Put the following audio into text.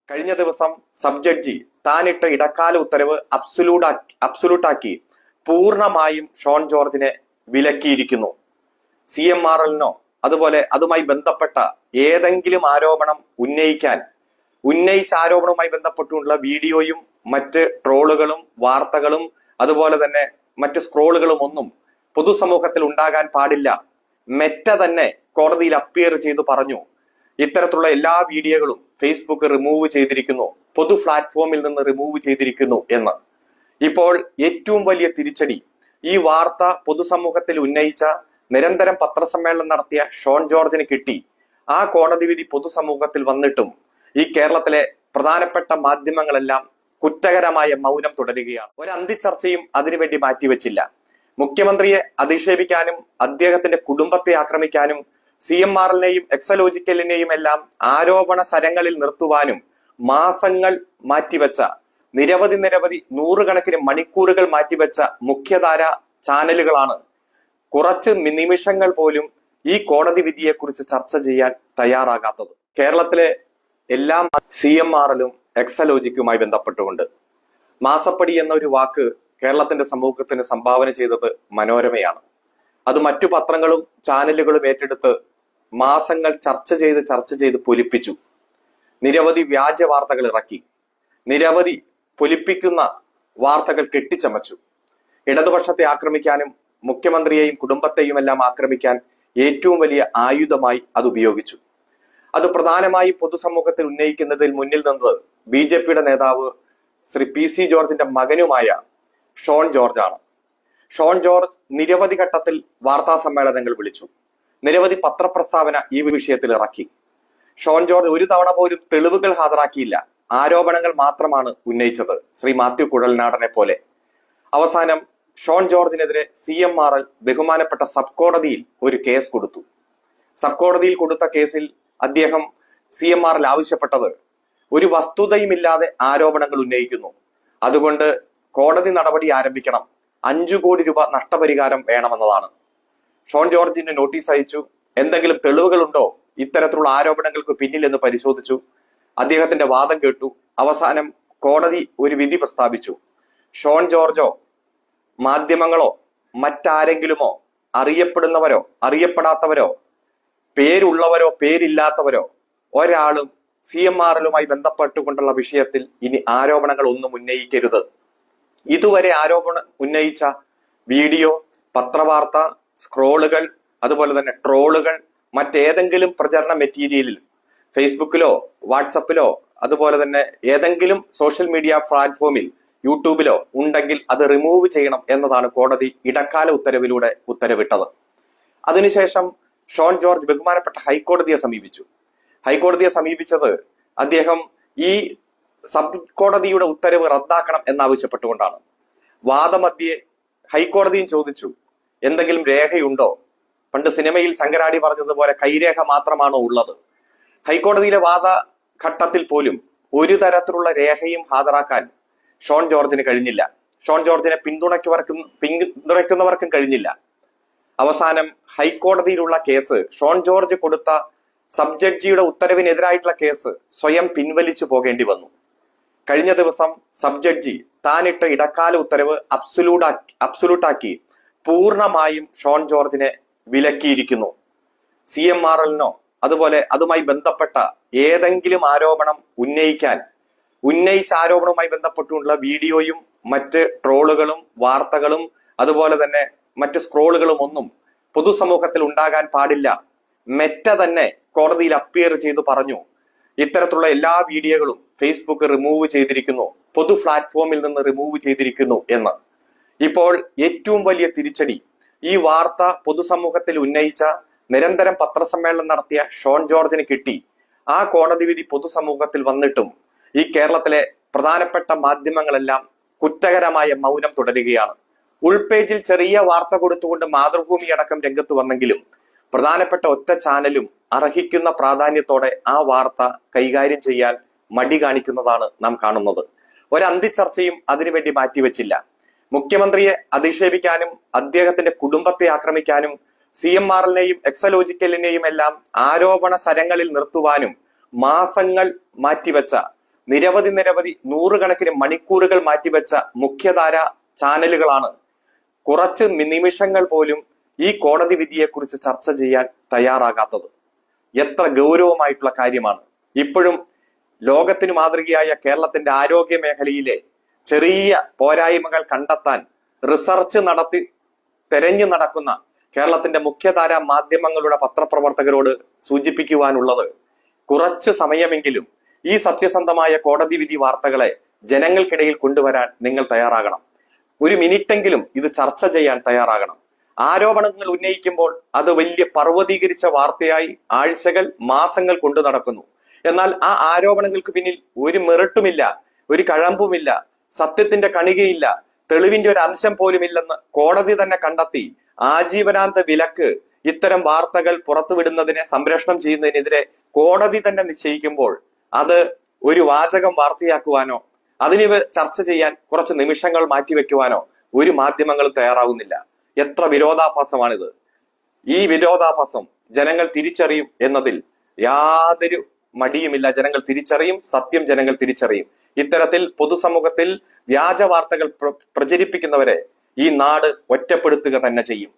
കഴിഞ്ഞ ദിവസം sub judge താനിട്ട ഇടക്കാല ഉത്തരവ് അബ്സൊല്യൂട്ടാക്കി പൂർണ്ണമായും ഷോൺ ജോർജിനെ വിലക്കിയിരിക്കുന്നു. CMRL-നോ അതുപോലെ അതുമായി ബന്ധപ്പെട്ട ഏതെങ്കിലും ആരോപണം ഉന്നയിച്ച ആരോപണവുമായി ബന്ധപ്പെട്ടുള്ള വീഡിയോയും മറ്റ് ട്രോളുകളും വാർത്തകളും അതുപോലെ തന്നെ മറ്റ് സ്ക്രോളുകളും ഒന്നും പൊതുസമൂഹത്തിൽ ഉണ്ടാകാൻ പാടില്ല. മെറ്റ തന്നെ കോടതിയിൽ അപ്പിയർ ചെയ്തു പറഞ്ഞു, ഇത്തരത്തിലുള്ള എല്ലാ വീഡിയോകളും ഫേസ്ബുക്ക് റിമൂവ് ചെയ്തിരിക്കുന്നു, പൊതു പ്ലാറ്റ്ഫോമിൽ നിന്ന് റിമൂവ് ചെയ്തിരിക്കുന്നു എന്ന്. ഇപ്പോൾ ഏറ്റവും വലിയ തിരിച്ചടി ഈ വാർത്ത പൊതുസമൂഹത്തിൽ ഉന്നയിച്ച, നിരന്തരം പത്രസമ്മേളനം നടത്തിയ ഷോൺ ജോർജിന് കിട്ടി. ആ കോടതി വിധി പൊതുസമൂഹത്തിൽ വന്നിട്ടും ഈ കേരളത്തിലെ പ്രധാനപ്പെട്ട മാധ്യമങ്ങളെല്ലാം കുറ്റകരമായ മൗനം തുടരുകയാണ്. ഒരു അന്തിച്ചർച്ചയും അതിനുവേണ്ടി മാറ്റിവെച്ചില്ല. മുഖ്യമന്ത്രിയെ അധിക്ഷേപിക്കാനും അദ്ദേഹത്തിന്റെ കുടുംബത്തെ ആക്രമിക്കാനും CMRL-നെയും എക്സലോജിക്കലിനെയും എല്ലാം ആരോപണ ശരങ്ങളിൽ നിർത്തുവാനും മാസങ്ങൾ മാറ്റിവെച്ച, നിരവധി നൂറുകണക്കിന് മണിക്കൂറുകൾ മാറ്റിവെച്ച മുഖ്യധാര ചാനലുകളാണ് കുറച്ച് നിമിഷങ്ങൾ പോലും ഈ കോടതി വിധിയെക്കുറിച്ച് ചർച്ച ചെയ്യാൻ തയ്യാറാകാത്തത്. കേരളത്തിലെ എല്ലാ CMRL-ഉം എക്സലോജിക്കുമായി ബന്ധപ്പെട്ടുകൊണ്ട് മാസപ്പടി എന്ന ഒരു വാക്ക് കേരളത്തിന്റെ സമൂഹത്തിന് സംഭാവന ചെയ്തത് മനോരമയാണ്. അത് മറ്റു പത്രങ്ങളും ചാനലുകളും ഏറ്റെടുത്ത് മാസങ്ങൾ ചർച്ച ചെയ്ത് പൊലിപ്പിച്ചു. നിരവധി വ്യാജ വാർത്തകൾ ഇറക്കി, നിരവധി പൊലിപ്പിക്കുന്ന വാർത്തകൾ കെട്ടിച്ചമച്ചു. ഇടതുപക്ഷത്തെ ആക്രമിക്കാനും മുഖ്യമന്ത്രിയെയും കുടുംബത്തെയും എല്ലാം ആക്രമിക്കാൻ ഏറ്റവും വലിയ ആയുധമായി അത് ഉപയോഗിച്ചു. അത് പ്രധാനമായി പൊതുസമൂഹത്തിൽ ഉന്നയിക്കുന്നതിൽ മുന്നിൽ നിന്നത് BJP-യുടെ നേതാവ് ശ്രീ PC ജോർജിന്റെ മകനുമായ ഷോൺ ജോർജ് ആണ്. ഷോൺ ജോർജ് നിരവധി ഘട്ടത്തിൽ വാർത്താ സമ്മേളനങ്ങൾ വിളിച്ചു, നിരവധി പത്രപ്രസ്താവന ഈ വിഷയത്തിൽ ഇറക്കി. ഷോൺ ജോർജ് ഒരു തവണ പോലും തെളിവുകൾ ഹാജരാക്കിയില്ല, ആരോപണങ്ങൾ മാത്രമാണ് ഉന്നയിച്ചത്, ശ്രീ മാത്യു കുഴൽനാടനെ പോലെ. അവസാനം ഷോൺ ജോർജിനെതിരെ CMRL ബഹുമാനപ്പെട്ട സബ് കോടതിയിൽ ഒരു കേസ് കൊടുത്തു. സബ് കോടതിയിൽ കൊടുത്ത കേസിൽ അദ്ദേഹം CMRL ആവശ്യപ്പെട്ടത് ഒരു വസ്തുതയുമില്ലാതെ ആരോപണങ്ങൾ ഉന്നയിക്കുന്നു, അതുകൊണ്ട് കോടതി നടപടി ആരംഭിക്കണം, 5 കോടി രൂപ നഷ്ടപരിഹാരം വേണമെന്നതാണ്. ഷോൺ ജോർജിന് നോട്ടീസ് അയച്ചു. എന്തെങ്കിലും തെളിവുകളുണ്ടോ ഇത്തരത്തിലുള്ള ആരോപണങ്ങൾക്ക് പിന്നിൽ എന്ന് പരിശോധിച്ചു. അദ്ദേഹത്തിന്റെ വാദം കേട്ടു. അവസാനം കോടതി ഒരു വിധി പ്രസ്താവിച്ചു. ഷോൺ ജോർജോ മാധ്യമങ്ങളോ മറ്റാരെങ്കിലുമോ അറിയപ്പെടുന്നവരോ അറിയപ്പെടാത്തവരോ പേരുള്ളവരോ പേരില്ലാത്തവരോ ഒരാളും CMRL-ലുമായി ബന്ധപ്പെട്ടുകൊണ്ടുള്ള വിഷയത്തിൽ ഇനി ആരോപണങ്ങൾ ഒന്നും ഉന്നയിക്കരുത്. ഇതുവരെ ആരോപണം ഉന്നയിച്ച വീഡിയോ, പത്രവാർത്ത, സ്ക്രോളുകൾ, അതുപോലെ തന്നെ ട്രോളുകൾ, മറ്റേതെങ്കിലും പ്രചരണ മെറ്റീരിയലിൽ ഫേസ്ബുക്കിലോ വാട്സപ്പിലോ അതുപോലെ തന്നെ ഏതെങ്കിലും സോഷ്യൽ മീഡിയ പ്ലാറ്റ്ഫോമിൽ യൂട്യൂബിലോ ഉണ്ടെങ്കിൽ അത് റിമൂവ് ചെയ്യണം എന്നതാണ് കോടതി ഇടക്കാല ഉത്തരവിലൂടെ ഉത്തരവിട്ടത്. അതിനുശേഷം ഷോൺ ജോർജ് ബഹുമാനപ്പെട്ട ഹൈക്കോടതിയെ സമീപിച്ചു. ഹൈക്കോടതിയെ സമീപിച്ചത് അദ്ദേഹം ഈ സബ് കോടതിയുടെ ഉത്തരവ് റദ്ദാക്കണം എന്നാവശ്യപ്പെട്ടുകൊണ്ടാണ്. വാദമധ്യേ ഹൈക്കോടതിയും ചോദിച്ചു, എന്തെങ്കിലും രേഖയുണ്ടോ? പണ്ട് സിനിമയിൽ ശങ്കരാടി പറഞ്ഞതുപോലെ കൈരേഖ മാത്രമാണോ ഉള്ളത്? ഹൈക്കോടതിയിലെ വാദഘട്ടത്തിൽ പോലും ഒരു തരത്തിലുള്ള രേഖയും ഹാജരാക്കാൻ ഷോൺ ജോർജിന് കഴിഞ്ഞില്ല. ഷോൺ ജോർജിനെ പിന്തുണയ്ക്കുന്നവർക്കും കഴിഞ്ഞില്ല. അവസാനം ഹൈക്കോടതിയിലുള്ള കേസ്, ഷോൺ ജോർജ് കൊടുത്ത സബ് ജഡ്ജിയുടെ ഉത്തരവിനെതിരായിട്ടുള്ള കേസ് സ്വയം പിൻവലിച്ചു പോകേണ്ടി വന്നു. കഴിഞ്ഞ ദിവസം സബ് ജഡ്ജി താനിട്ട ഇടക്കാല ഉത്തരവ് അബ്സൊല്യൂട്ടാക്കി പൂർണ്ണമായും ഷോൺ ജോർജിനെ വിലക്കിയിരിക്കുന്നു. CMRL-നോ അതുപോലെ അതുമായി ബന്ധപ്പെട്ട ഏതെങ്കിലും ആരോപണം ഉന്നയിച്ച ആരോപണവുമായി ബന്ധപ്പെട്ടുള്ള വീഡിയോയും മറ്റ് ട്രോളുകളും വാർത്തകളും അതുപോലെ തന്നെ മറ്റ് സ്ക്രോളുകളും ഒന്നും പൊതുസമൂഹത്തിൽ ഉണ്ടാകാൻ പാടില്ല. മെറ്റ തന്നെ കോടതിയിൽ അപ്പിയർ ചെയ്തു പറഞ്ഞു, ഇത്തരത്തിലുള്ള എല്ലാ വീഡിയോകളും ഫേസ്ബുക്ക് റിമൂവ് ചെയ്തിരിക്കുന്നു, പൊതു പ്ലാറ്റ്ഫോമിൽ നിന്ന് റിമൂവ് ചെയ്തിരിക്കുന്നു എന്ന്. ഇപ്പോൾ ഏറ്റവും വലിയ തിരിച്ചടി ഈ വാർത്ത പൊതുസമൂഹത്തിൽ ഉന്നയിച്ച, നിരന്തരം പത്രസമ്മേളനം നടത്തിയ ഷോൺ ജോർജിന് കിട്ടി. ആ കോടതി വിധി പൊതുസമൂഹത്തിൽ വന്നിട്ടും ഈ കേരളത്തിലെ പ്രധാനപ്പെട്ട മാധ്യമങ്ങളെല്ലാം കുറ്റകരമായ മൗനം തുടരുകയാണ്. ഉൾപേജിൽ ചെറിയ വാർത്ത കൊടുത്തുകൊണ്ട് മാതൃഭൂമി അടക്കം രംഗത്ത് വന്നെങ്കിലും പ്രധാനപ്പെട്ട ഒറ്റ ചാനലും അർഹിക്കുന്ന പ്രാധാന്യത്തോടെ ആ വാർത്ത കൈകാര്യം ചെയ്യാൻ മടി കാണിക്കുന്നതാണ് നാം കാണുന്നത്. ഒരു അന്തിച്ചർച്ചയും അതിനുവേണ്ടി മാറ്റിവെച്ചില്ല. മുഖ്യമന്ത്രിയെ അധിക്ഷേപിക്കാനും അദ്ദേഹത്തിന്റെ കുടുംബത്തെ ആക്രമിക്കാനും CMRL-നെയും എക്സലോജിക്കലിനെയും എല്ലാം ആരോപണ ശരങ്ങളിൽ നിർത്തുവാനും മാസങ്ങൾ മാറ്റിവെച്ച, നിരവധി നൂറുകണക്കിന് മണിക്കൂറുകൾ മാറ്റിവെച്ച മുഖ്യധാര ചാനലുകളാണ് കുറച്ച് നിമിഷങ്ങൾ പോലും ഈ കോടതി വിധിയെക്കുറിച്ച് ചർച്ച ചെയ്യാൻ തയ്യാറാകാത്തത്. എത്ര ഗൗരവമായിട്ടുള്ള കാര്യമാണ്. ഇപ്പോഴും ലോകത്തിന് മാതൃകയായ കേരളത്തിന്റെ ആരോഗ്യ മേഖലയിലെ ചെറിയ പോരായ്മകൾ കണ്ടെത്താൻ റിസർച്ച് നടത്തി തെരഞ്ഞു നടക്കുന്ന കേരളത്തിന്റെ മുഖ്യധാര മാധ്യമങ്ങളുടെ പത്രപ്രവർത്തകരോട് സൂചിപ്പിക്കുവാനുള്ളത്, കുറച്ച് സമയമെങ്കിലും ഈ സത്യസന്ധമായ കോടതി വിധി വാർത്തകളെ ജനങ്ങൾക്കിടയിൽ കൊണ്ടുവരാൻ നിങ്ങൾ തയ്യാറാകണം. ഒരു മിനിറ്റെങ്കിലും ഇത് ചർച്ച ചെയ്യാൻ തയ്യാറാകണം. ആരോപണങ്ങൾ ഉന്നയിക്കുമ്പോൾ അത് വലിയ പർവ്വതീകരിച്ച വാർത്തയായി ആഴ്ചകൾ മാസങ്ങൾ കൊണ്ടു നടക്കുന്നു. എന്നാൽ ആ ആരോപണങ്ങൾക്ക് പിന്നിൽ ഒരു മെറിട്ടുമില്ല, ഒരു കഴമ്പുമില്ല, സത്യത്തിന്റെ കണികയില്ല, തെളിവിന്റെ ഒരു അംശം പോലുമില്ലെന്ന് കോടതി തന്നെ കണ്ടെത്തി ആജീവനാന്ത വിലക്ക് ഇത്തരം വാർത്തകൾ പുറത്തുവിടുന്നതിനെ സംരക്ഷണം ചെയ്യുന്നതിനെതിരെ കോടതി തന്നെ നിശ്ചയിക്കുമ്പോൾ അത് ഒരു വാചകം വാർത്തയാക്കുവാനോ അതിന് ചർച്ച ചെയ്യാൻ കുറച്ച് നിമിഷങ്ങൾ മാറ്റിവെക്കുവാനോ ഒരു മാധ്യമങ്ങളും തയ്യാറാവുന്നില്ല. എത്ര വിരോധാഭാസമാണിത്. ഈ വിരോധാഭാസം ജനങ്ങൾ തിരിച്ചറിയും എന്നതിൽ യാതൊരു മടിയുമില്ല. ജനങ്ങൾ തിരിച്ചറിയും, സത്യം ജനങ്ങൾ തിരിച്ചറിയും. ഇത്തരത്തിൽ പൊതുസമൂഹത്തിൽ വ്യാജ വാർത്തകൾ പ്രചരിപ്പിക്കുന്നവരെ ഈ നാട് ഒറ്റപ്പെടുത്തുക തന്നെ ചെയ്യും.